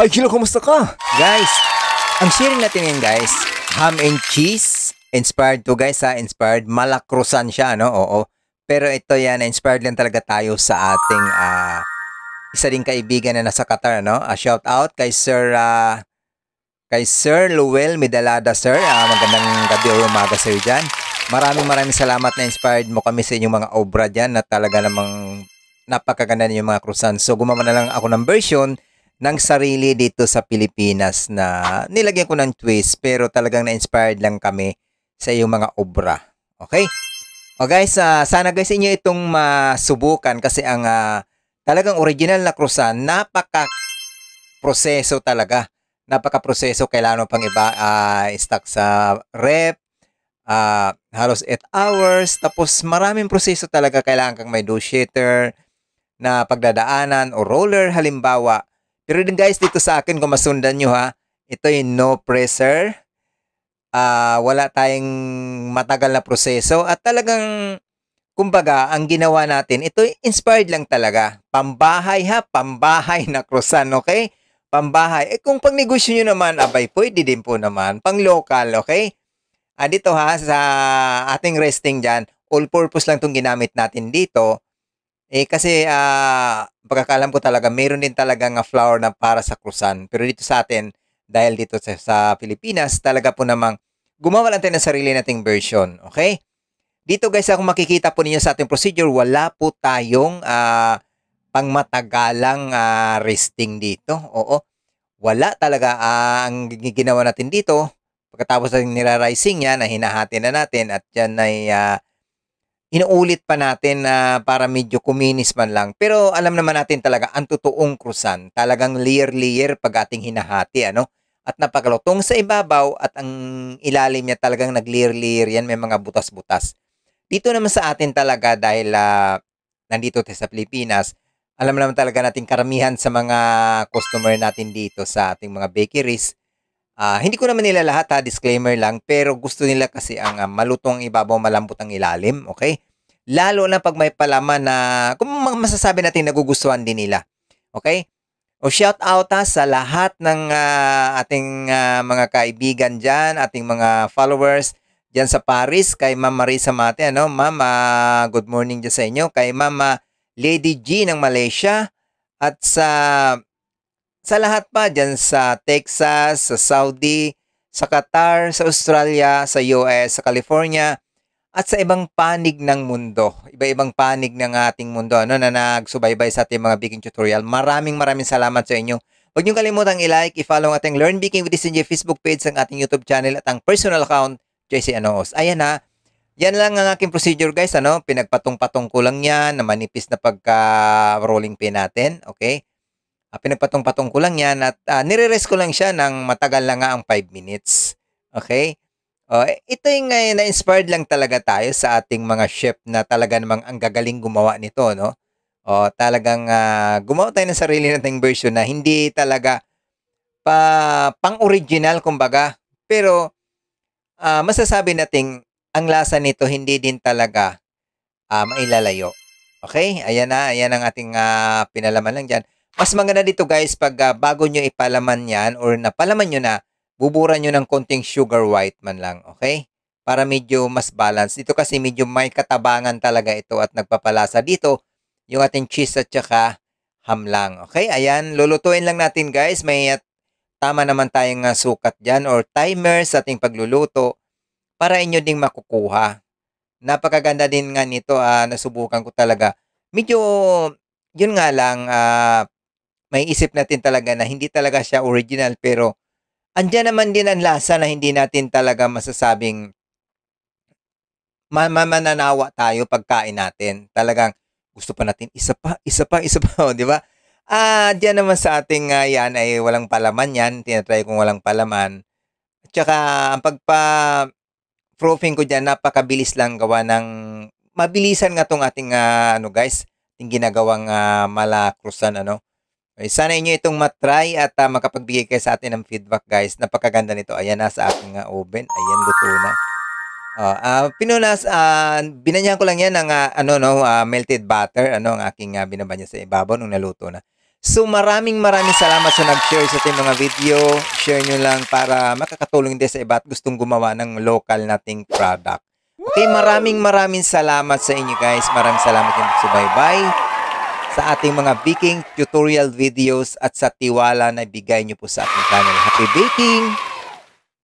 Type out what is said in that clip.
Hi, hello, kumusta ka? Guys, ang sharing natin ngayon guys, ham and cheese. Inspired to guys ha, inspired. Malakrusan siya, no? Oo. Pero ito yan, inspired lang talaga tayo sa ating isa ding kaibigan na nasa Qatar, no? Shout out kay Sir Luel Medalada, sir. Magandang gabi o umaga sir dyan. Maraming salamat na inspired mo kami sa inyong mga obra dyan na talaga namang napakaganda ninyong mga krusan. So gumawa na lang ako ng version ng sarili dito sa Pilipinas na nilagyan ko ng twist pero talagang na-inspired lang kami sa iyong mga obra. Okay? O guys, sana guys inyo itong masubukan kasi ang talagang original na krusan, napaka-proseso talaga. Napaka-proseso, kailangan mo pang iba stock sa rep, halos 8 hours, tapos maraming proseso talaga. Kailangan kang may dough sheeter na pagdadaanan o roller halimbawa. Pero din guys, dito sa akin, kung masundan nyo ha, ito yung no pressure. Wala tayong matagal na proseso. At talagang, kumbaga, ang ginawa natin, ito inspired lang talaga. Pambahay ha, pambahay na krusan, okay? Pambahay. Kung pang negosyo nyo naman, abay, pwede din po naman. Pang local, okay? Dito ha, sa ating resting dyan, all purpose lang itong ginamit natin dito. Kasi pagkakalam ko talaga, meron din talagang flour na para sa krusan. Pero dito sa atin, dahil dito sa Pilipinas, talaga po namang gumawa lang tayo ng sarili nating version. Okay? Dito guys, kung makikita po ninyo sa ating procedure, wala po tayong pangmatagalang resting dito. Oo. Wala talaga. Ang ginawa natin dito, pagkatapos ng nira-rising yan, na hinahati na natin at yan ay inuulit pa natin para medyo kuminis man lang. Pero alam naman natin talaga ang totoong krusan. Talagang layer-layer pag ating hinahati, ano? At napakalutong sa ibabaw at ang ilalim niya talagang nag-layer-layer yan. May mga butas-butas. Dito naman sa atin talaga dahil nandito tayo sa Pilipinas, alam naman talaga natin karamihan sa mga customer natin dito sa ating mga bakeries. Hindi ko naman nila lahat disclaimer lang, pero gusto nila kasi ang malutong ibabaw, malambot ang ilalim, okay? Lalo na pag may palaman na, kung masasabi natin nagugustuhan din nila, okay? O shout out sa lahat ng ating mga kaibigan dyan, ating mga followers dyan sa Paris, kay Ma'am Marisa Mate, ano? Ma'am, good morning dyan sa inyo, kay Ma'am Lady G ng Malaysia, at sa lahat pa dyan sa Texas, sa Saudi, sa Qatar, sa Australia, sa US, sa California, at sa ibang panig ng mundo. Iba-ibang panig ng ating mundo na nagsubaybay sa ating mga baking tutorial. Maraming salamat sa inyo. Huwag niyong kalimutang i-like, i-follow ang ating Learn Baking with SNJ Facebook page, ang ating YouTube channel at ang personal account, JC Anoos. Ayan na. Yan lang ang aking procedure guys. Pinagpatong-patong ko lang yan na manipis na pagka-rolling pin natin. Okay? Pinagpatong-patong ko lang yan at nire-rest ko lang siya ng matagal na nga ang 5 minutes. Okay? Ito yung na-inspired lang talaga tayo sa ating mga chef na talaga namang ang gagaling gumawa nito, no? Talagang gumawa tayo ng sarili nating version na hindi talaga pang-original kumbaga. Pero masasabi nating ang lasa nito hindi din talaga mailalayo. Okay? Ayan na, ayan ang ating pinalaman lang dyan. Mas maganda dito guys pag bago nyo ipalaman yan or napalaman nyo na, buburan nyo ng konting sugar white man lang. Okay? Para medyo mas balance. Dito kasi medyo may katabangan talaga ito at nagpapalasa dito yung ating cheese at saka ham lang. Okay? Ayan, lulutuin lang natin guys. May tama naman tayong sukat dyan or timer sa ating pagluluto para inyo ding makukuha. Napakaganda din nga nito, nasubukan ko talaga. Medyo, yun nga lang, may isip natin talaga na hindi talaga siya original pero andyan naman din ang lasa na hindi natin talaga masasabing mananawa tayo pagkain natin. Talagang gusto pa natin isa pa, di ba? Diyan naman sa ating yan ay walang palaman yan. Tinatry kong walang palaman. At saka ang proofing ko dyan, napakabilis lang gawa ng, mabilisan nga tong ating, guys, yung ginagawang malakrusan, Sana inyo itong matry at makapagbigay kayo sa atin ng feedback, guys. Napakaganda nito. Ayan na sa aking oven. Ayan, luto na. Binanyan ko lang yan ng melted butter, ang aking binabanya sa ibabaw nung naluto na. So maraming salamat sa nag-share sa ating mga video. Share nyo lang para makakatulong din sa iba at gustong gumawa ng local nating product. Okay, maraming salamat sa inyo guys. Maraming salamat yung subaybay sa ating mga baking tutorial videos at sa tiwala na bigay nyo po sa ating channel. Happy baking!